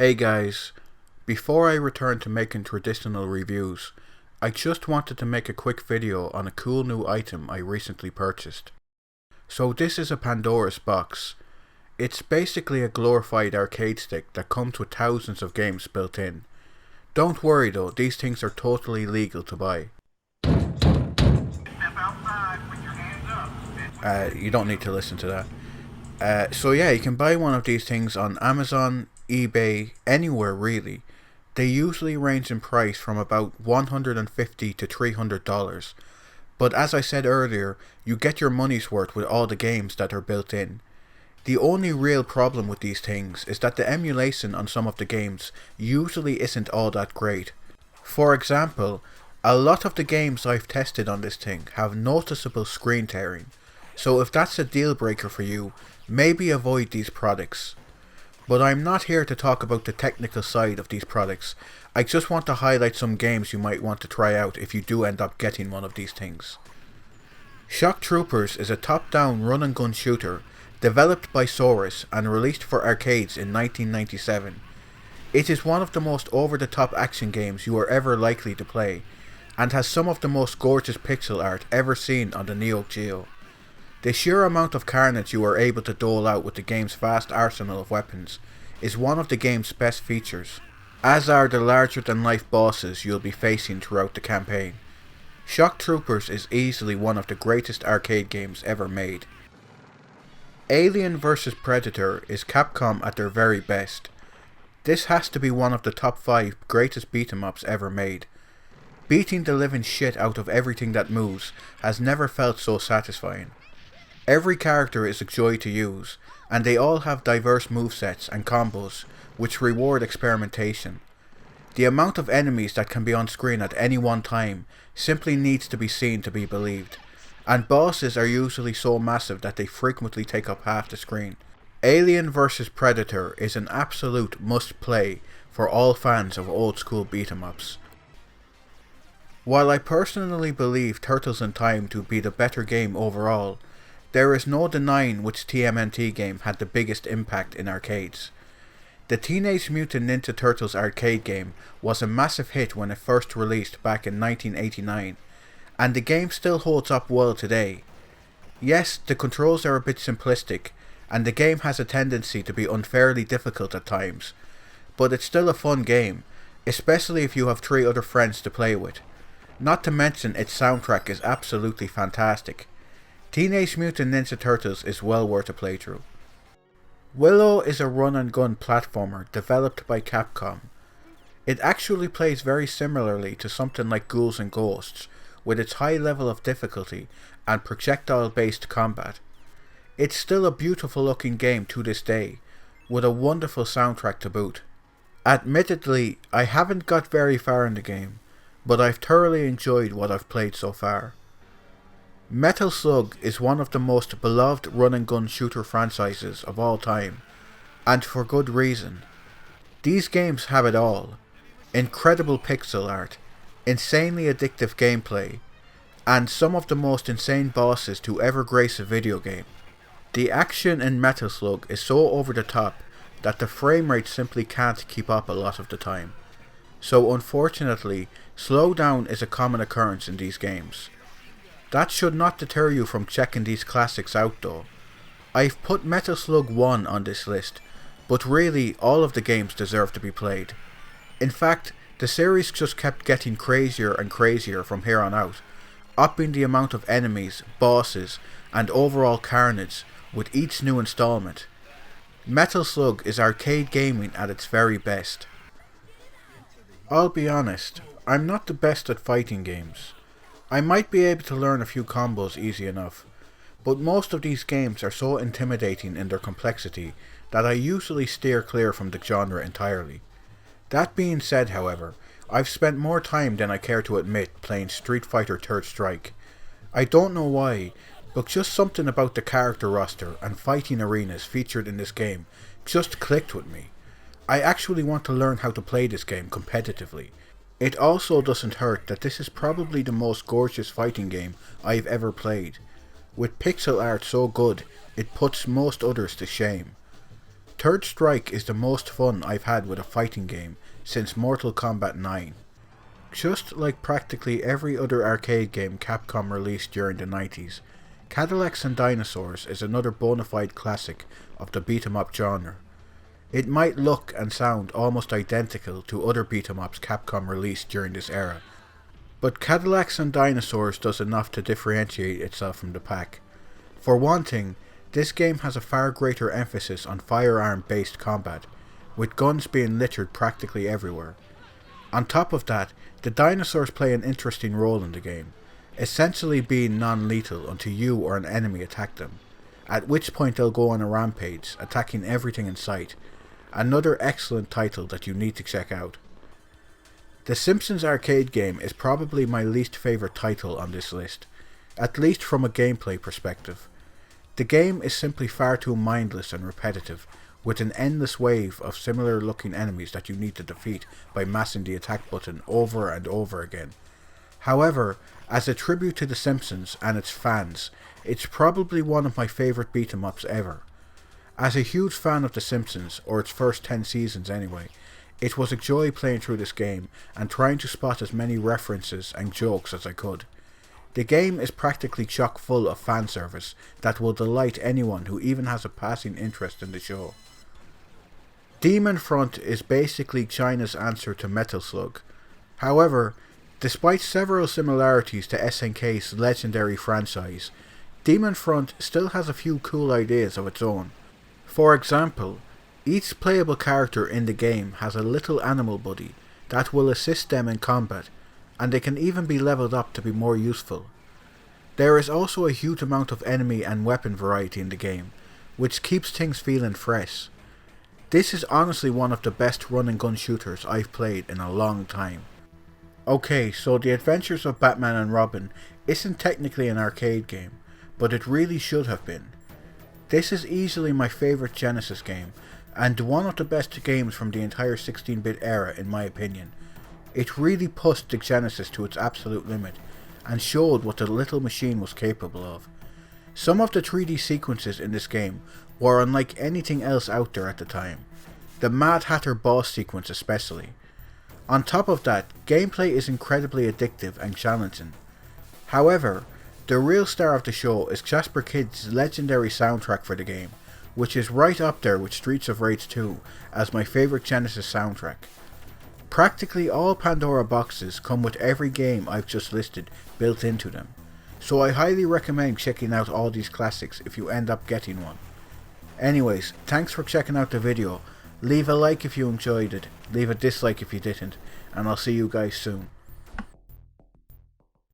Hey guys, before I return to making traditional reviews, I just wanted to make a quick video on a cool new item I recently purchased. So this is a Pandora's Box. It's basically a glorified arcade stick that comes with thousands of games built in. Don't worry though, these things are totally legal to buy. You don't need to listen to that. So yeah, you can buy one of these things on Amazon, eBay, anywhere really. They usually range in price from about $150 to $300. But as I said earlier, you get your money's worth with all the games that are built in. The only real problem with these things is that the emulation on some of the games usually isn't all that great. For example, a lot of the games I've tested on this thing have noticeable screen tearing. So if that's a deal breaker for you, maybe avoid these products. But I'm not here to talk about the technical side of these products. I just want to highlight some games you might want to try out if you do end up getting one of these things. Shock Troopers is a top-down run-and-gun shooter developed by Saurus and released for arcades in 1997. It is one of the most over-the-top action games you are ever likely to play, and has some of the most gorgeous pixel art ever seen on the Neo Geo. The sheer amount of carnage you are able to dole out with the game's vast arsenal of weapons is one of the game's best features, as are the larger-than-life bosses you'll be facing throughout the campaign. Shock Troopers is easily one of the greatest arcade games ever made. Alien vs Predator is Capcom at their very best. This has to be one of the top 5 greatest beat-em-ups ever made. Beating the living shit out of everything that moves has never felt so satisfying. Every character is a joy to use, and they all have diverse movesets and combos which reward experimentation. The amount of enemies that can be on screen at any one time simply needs to be seen to be believed, and bosses are usually so massive that they frequently take up half the screen. Alien vs Predator is an absolute must play for all fans of old school beat 'em ups. While I personally believe Turtles in Time to be the better game overall, there is no denying which TMNT game had the biggest impact in arcades. The Teenage Mutant Ninja Turtles arcade game was a massive hit when it first released back in 1989, and the game still holds up well today. Yes, the controls are a bit simplistic, and the game has a tendency to be unfairly difficult at times, but it's still a fun game, especially if you have 3 other friends to play with. Not to mention its soundtrack is absolutely fantastic. Teenage Mutant Ninja Turtles is well worth a playthrough. Willow is a run-and-gun platformer developed by Capcom. It actually plays very similarly to something like Ghouls and Ghosts, with its high level of difficulty and projectile-based combat. It's still a beautiful looking game to this day, with a wonderful soundtrack to boot. Admittedly, I haven't got very far in the game, but I've thoroughly enjoyed what I've played so far. Metal Slug is one of the most beloved run-and-gun shooter franchises of all time, and for good reason. These games have it all: incredible pixel art, insanely addictive gameplay, and some of the most insane bosses to ever grace a video game. The action in Metal Slug is so over the top that the frame rate simply can't keep up a lot of the time. So unfortunately, slowdown is a common occurrence in these games. That should not deter you from checking these classics out though. I've put Metal Slug 1 on this list, but really all of the games deserve to be played. In fact, the series just kept getting crazier and crazier from here on out, upping the amount of enemies, bosses, and overall carnage with each new installment. Metal Slug is arcade gaming at its very best. I'll be honest, I'm not the best at fighting games. I might be able to learn a few combos easy enough, but most of these games are so intimidating in their complexity that I usually steer clear from the genre entirely. That being said, however, I've spent more time than I care to admit playing Street Fighter 3rd Strike. I don't know why, but just something about the character roster and fighting arenas featured in this game just clicked with me. I actually want to learn how to play this game competitively. It also doesn't hurt that this is probably the most gorgeous fighting game I've ever played. With pixel art so good, it puts most others to shame. Third Strike is the most fun I've had with a fighting game since Mortal Kombat 9. Just like practically every other arcade game Capcom released during the 90s, Cadillacks and Dinosaurs is another bona fide classic of the beat-em-up genre. It might look and sound almost identical to other beat-em-ups Capcom released during this era, but Cadillacks and Dinosaurs does enough to differentiate itself from the pack. For one thing, this game has a far greater emphasis on firearm-based combat, with guns being littered practically everywhere. On top of that, the dinosaurs play an interesting role in the game, essentially being non-lethal until you or an enemy attack them, at which point they'll go on a rampage, attacking everything in sight. Another excellent title that you need to check out. The Simpsons arcade game is probably my least favourite title on this list, at least from a gameplay perspective. The game is simply far too mindless and repetitive, with an endless wave of similar looking enemies that you need to defeat by mashing the attack button over and over again. However, as a tribute to The Simpsons and its fans, it's probably one of my favourite beat-em-ups ever. As a huge fan of The Simpsons, or its first 10 seasons anyway, it was a joy playing through this game and trying to spot as many references and jokes as I could. The game is practically chock full of fan service that will delight anyone who even has a passing interest in the show. Demon Front is basically China's answer to Metal Slug. However, despite several similarities to SNK's legendary franchise, Demon Front still has a few cool ideas of its own. For example, each playable character in the game has a little animal buddy that will assist them in combat, and they can even be leveled up to be more useful. There is also a huge amount of enemy and weapon variety in the game, which keeps things feeling fresh. This is honestly one of the best run and gun shooters I've played in a long time. Okay, so The Adventures of Batman and Robin isn't technically an arcade game, but it really should have been. This is easily my favourite Genesis game, and one of the best games from the entire 16-bit era in my opinion. It really pushed the Genesis to its absolute limit, and showed what the little machine was capable of. Some of the 3D sequences in this game were unlike anything else out there at the time, the Mad Hatter boss sequence especially. On top of that, gameplay is incredibly addictive and challenging. However, the real star of the show is Jasper Kidd's legendary soundtrack for the game, which is right up there with Streets of Rage 2 as my favourite Genesis soundtrack. Practically all Pandora boxes come with every game I've just listed built into them, so I highly recommend checking out all these classics if you end up getting one. Anyways, thanks for checking out the video. Leave a like if you enjoyed it, leave a dislike if you didn't, and I'll see you guys soon.